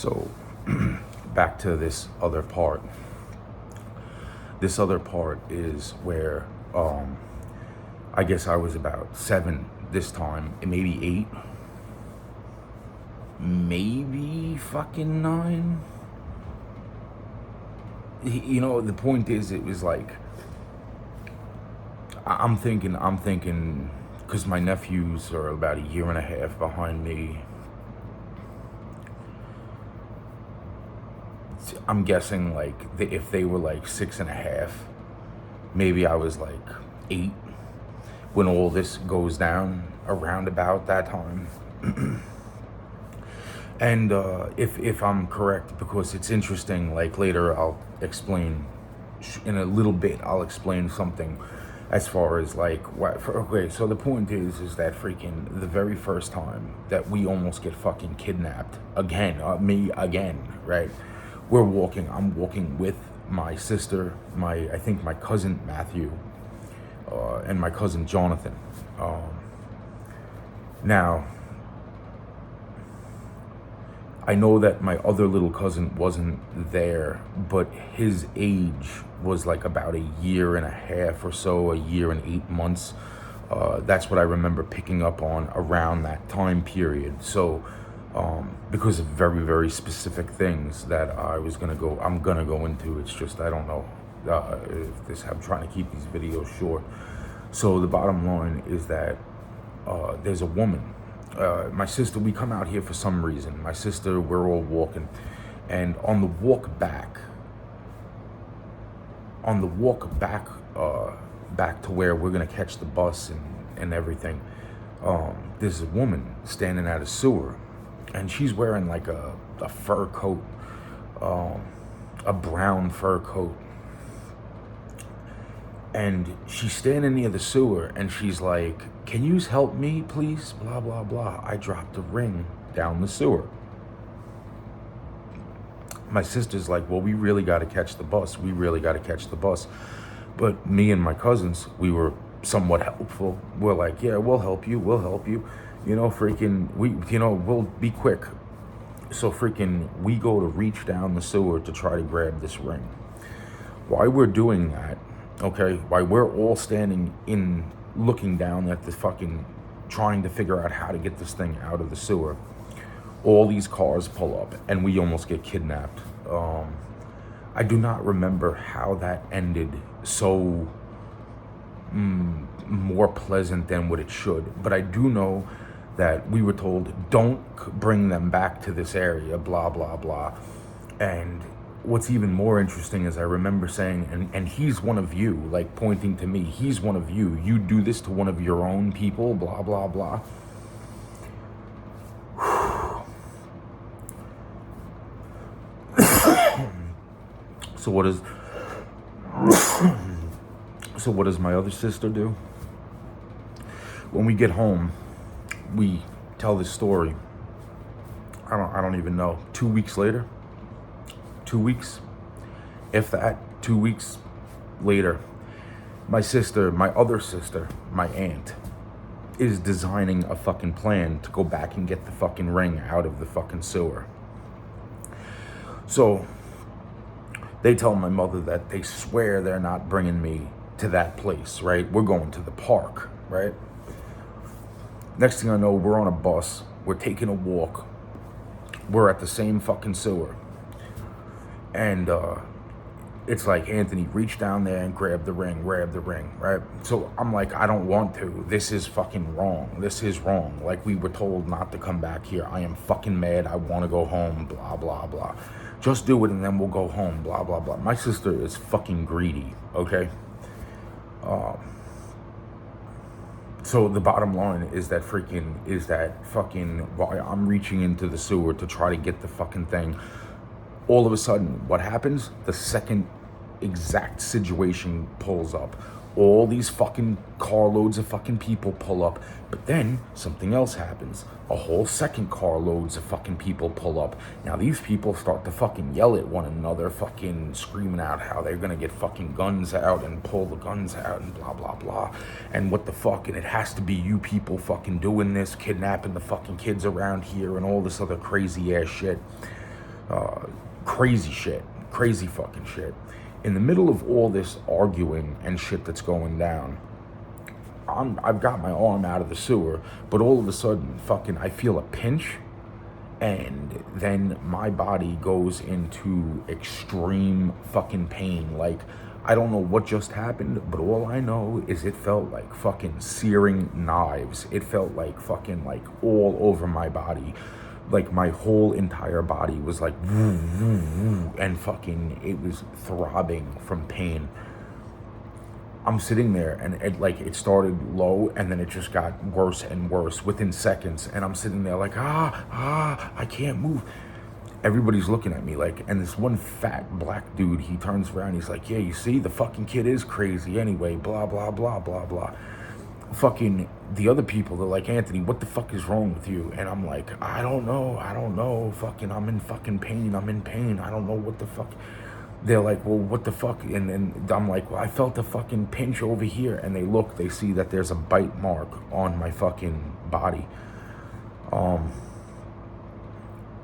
So back to this other part. This other part is where I guess I was about 7 this time, and maybe 8, maybe fucking 9. You know, the point is, it was like, I'm thinking, because my nephews are about a year and a half behind me. I'm guessing like if they were like 6.5, maybe I was like 8 when all this goes down, around about that time. And if I'm correct, because it's interesting, like later I'll explain, in a little bit I'll explain something as far as like okay, so the point is that freaking the very first time that we almost get fucking kidnapped again, me again, right? I'm walking with my sister, I think my cousin Matthew, and my cousin Jonathan. Now, I know that my other little cousin wasn't there, but his age was like about a year and a half or so, a year and 8 months. That's what I remember picking up on around that time period. So, because of very, very specific things that I'm gonna go into. It's just, I don't know I'm trying to keep these videos short. So the bottom line is that there's a woman. My sister, we come out here for some reason. My sister, we're all walking. And on the walk back, back to where we're going to catch the bus and everything, there's a woman standing at a sewer. And she's wearing like a fur coat, a brown fur coat. And she's standing near the sewer, and she's like, "Can you help me, please? Blah, blah, blah. I dropped a ring down the sewer." My sister's like, "Well, we really got to catch the bus. We really got to catch the bus." But me and my cousins, we were somewhat helpful. We're like, "Yeah, we'll help you. We'll help you. You know, we'll be quick." So freaking, we go to reach down the sewer to try to grab this ring. While we're doing that, okay, while we're all standing in, looking down at the fucking, trying to figure out how to get this thing out of the sewer, all these cars pull up and we almost get kidnapped. I do not remember how that ended so more pleasant than what it should, but I do know that we were told, "Don't bring them back to this area, blah, blah, blah." And what's even more interesting is I remember saying, and he's one of you, like pointing to me, "He's one of you. You do this to one of your own people, blah, blah, blah." So what does my other sister do? When we get home, we tell this story. I don't even know. 2 weeks later, 2 weeks, if that, 2 weeks later, my other sister, my aunt, is designing a fucking plan to go back and get the fucking ring out of the fucking sewer. So they tell my mother that they swear they're not bringing me to that place, right? We're going to the park, right? Next thing I know, we're on a bus, we're taking a walk, we're at the same fucking sewer. And it's like, "Anthony, reach down there and grab the ring, right?" So I'm like, "I don't want to. This is fucking wrong. This is wrong. Like, we were told not to come back here. I am fucking mad. I want to go home, blah, blah, blah. Just do it and then we'll go home, blah, blah, blah." My sister is fucking greedy, okay? So the bottom line is that while I'm reaching into the sewer to try to get the fucking thing, all of a sudden, what happens? The second exact situation pulls up. All these fucking carloads of fucking people pull up. But then something else happens. A whole second carloads of fucking people pull up. Now these people start to fucking yell at one another, fucking screaming out how they're gonna get fucking guns out and pull the guns out and blah, blah, blah. And what the fuck, and it has to be you people fucking doing this, kidnapping the fucking kids around here and all this other crazy ass shit. Crazy shit. Crazy fucking shit. In the middle of all this arguing and shit that's going down, I've got my arm out of the sewer, but all of a sudden, fucking, I feel a pinch, and then my body goes into extreme fucking pain. Like, I don't know what just happened, but all I know is it felt like fucking searing knives. It felt like fucking, like, all over my body. Like, my whole entire body was like, woo, woo, woo, and fucking, it was throbbing from pain. I'm sitting there, and it started low, and then it just got worse and worse within seconds. And I'm sitting there like, I can't move. Everybody's looking at me like, and this one fat black dude, he turns around, he's like, yeah, you see, the fucking kid is crazy anyway, blah, blah, blah, blah, blah. Fucking, the other people, they're like, Anthony, what the fuck is wrong with you? And I'm like, I don't know, fucking, I'm in fucking pain, I don't know what the fuck. They're like, well, what the fuck? And then I'm like, well, I felt a fucking pinch over here. And they look, they see that there's a bite mark on my fucking body.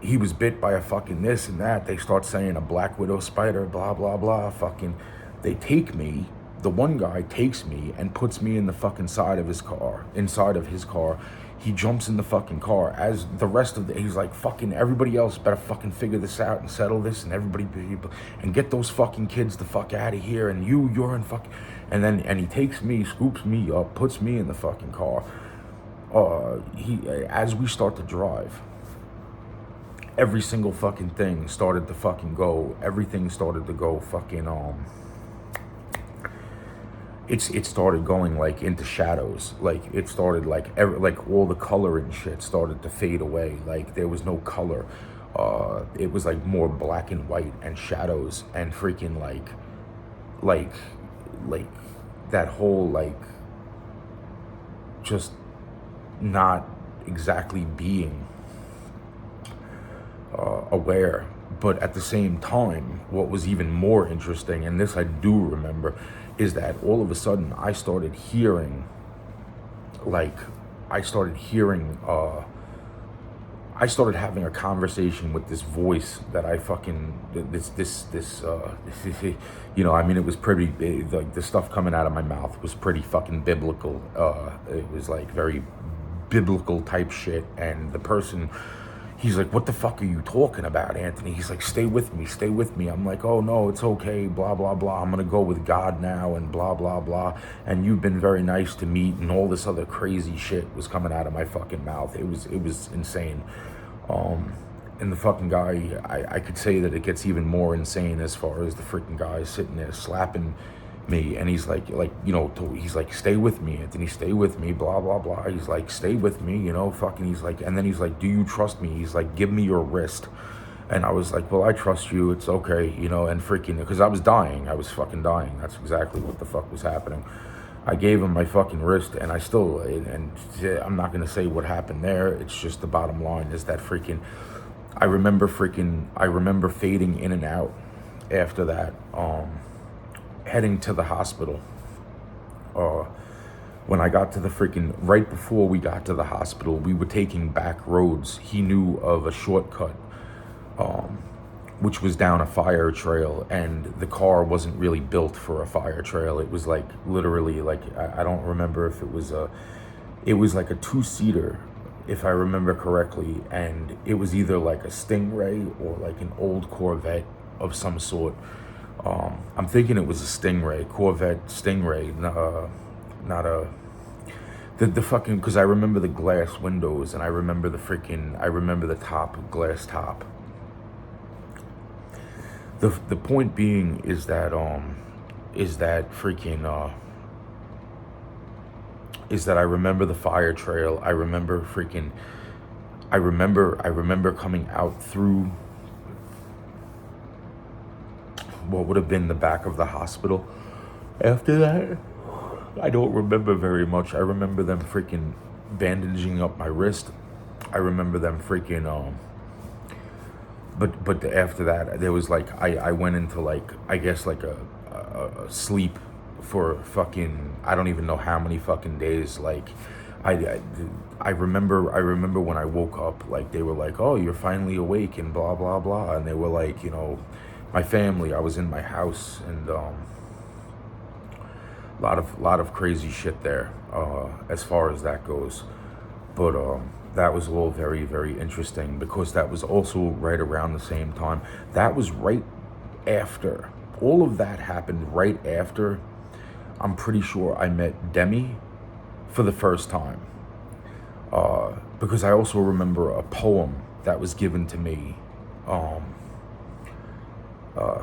He was bit by a fucking this and that. They start saying a black widow spider, blah, blah, blah. Fucking, they take me. The one guy takes me and puts me in the fucking inside of his car. He jumps in the fucking car as the rest of he's like, fucking everybody else better fucking figure this out and settle this, and everybody and get those fucking kids the fuck out of here, and you're in fucking, and he takes me, scoops me up, puts me in the fucking car. As we start to drive, every single fucking thing started to fucking go, everything started to go fucking, it started going like into shadows. Like it started like all the color and shit started to fade away. Like there was no color. It was like more black and white and shadows and freaking like that whole like just not exactly being aware. But at the same time, what was even more interesting, and this I do remember, is that all of a sudden I started hearing I started having a conversation with this voice that I fucking, you know, I mean, it was pretty, like the stuff coming out of my mouth was pretty fucking biblical. It was like very biblical type shit. And the person, he's like, what the fuck are you talking about, Anthony? He's like, stay with me. I'm like, oh no, it's okay, blah, blah, blah. I'm gonna go with God now and blah, blah, blah. And you've been very nice to meet, and all this other crazy shit was coming out of my fucking mouth. It was insane. And the fucking guy, I could say that it gets even more insane as far as the freaking guy sitting there slapping me, and he's like, you know, he's like, stay with me, Anthony, stay with me, blah, blah, blah. He's like, stay with me, you know, fucking, he's like, and then he's like, do you trust me? He's like, give me your wrist. And I was like, well, I trust you, it's okay, you know, and freaking, because I was fucking dying. That's exactly what the fuck was happening. I gave him my fucking wrist, and I still, and I'm not gonna say what happened there. It's just the bottom line is that freaking, I remember fading in and out after that, heading to the hospital. When I got to the freaking, right before we got to the hospital, we were taking back roads. He knew of a shortcut, which was down a fire trail, and the car wasn't really built for a fire trail. It was like literally like, I don't remember if it was like a 2-seater, if I remember correctly, and it was either like a Stingray or like an old Corvette of some sort. I'm thinking it was a Stingray, Corvette Stingray, not a, the fucking, because I remember the glass windows, and I remember the top, glass top. The point being is that I remember the fire trail. I remember coming out through what would have been the back of the hospital. After that, I don't remember very much. I remember them freaking bandaging up my wrist. I remember them freaking but after that, there was like, I went into like, I guess like a sleep for fucking, I don't even know how many fucking days. Like I I remember when I woke up, like they were like, "Oh, you're finally awake," and blah blah blah, and they were like, you know, my family. I was in my house, and lot of crazy shit there, as far as that goes. But that was all very, very interesting, because that was also right around the same time. That was right after all of that happened. Right after, I'm pretty sure I met Demi for the first time. Because I also remember a poem that was given to me,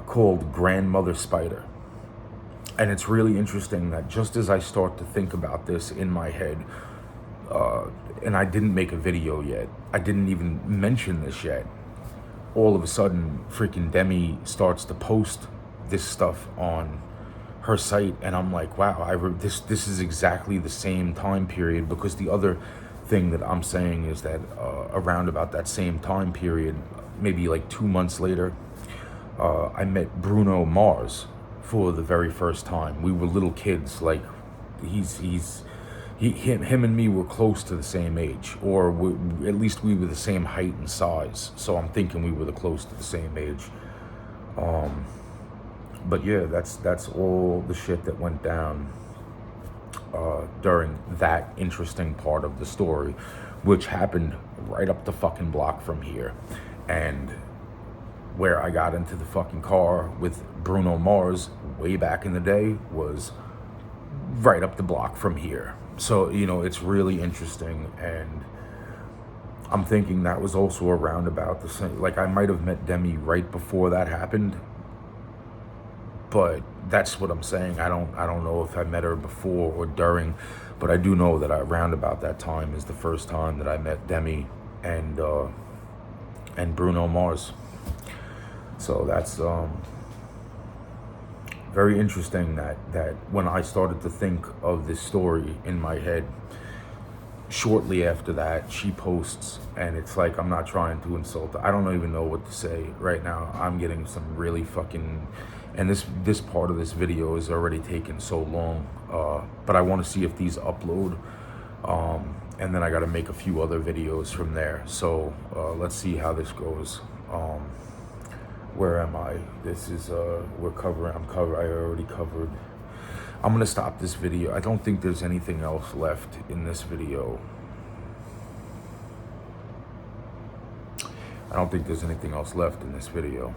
called Grandmother Spider. And it's really interesting that just as I start to think about this in my head, and I didn't make a video yet, I didn't even mention this yet, all of a sudden freaking Demi starts to post this stuff on her site, and I'm like, wow, this is exactly the same time period. Because the other thing that I'm saying is that around about that same time period, maybe like 2 months later, I met Bruno Mars for the very first time. We were little kids. Like him and me were close to the same age, or at least we were the same height and size. So I'm thinking we were close to the same age. But yeah, that's all the shit that went down during that interesting part of the story, which happened right up the fucking block from here. And where I got into the fucking car with Bruno Mars way back in the day was right up the block from here. So, you know, it's really interesting. And I'm thinking that was also around about the same, like I might have met Demi right before that happened. But that's what I'm saying. I don't know if I met her before or during, but I do know that around about that time is the first time that I met Demi and Bruno Mars. So that's very interesting that when I started to think of this story in my head, shortly after that, she posts, and it's like, I'm not trying to insult her. I don't even know what to say right now. I'm getting some really fucking, and this part of this video is already taken so long, but I want to see if these upload, and then I got to make a few other videos from there. So let's see how this goes. Where am I? This is I already covered. I'm gonna stop this video. I don't think there's anything else left in this video. I don't think there's anything else left in this video.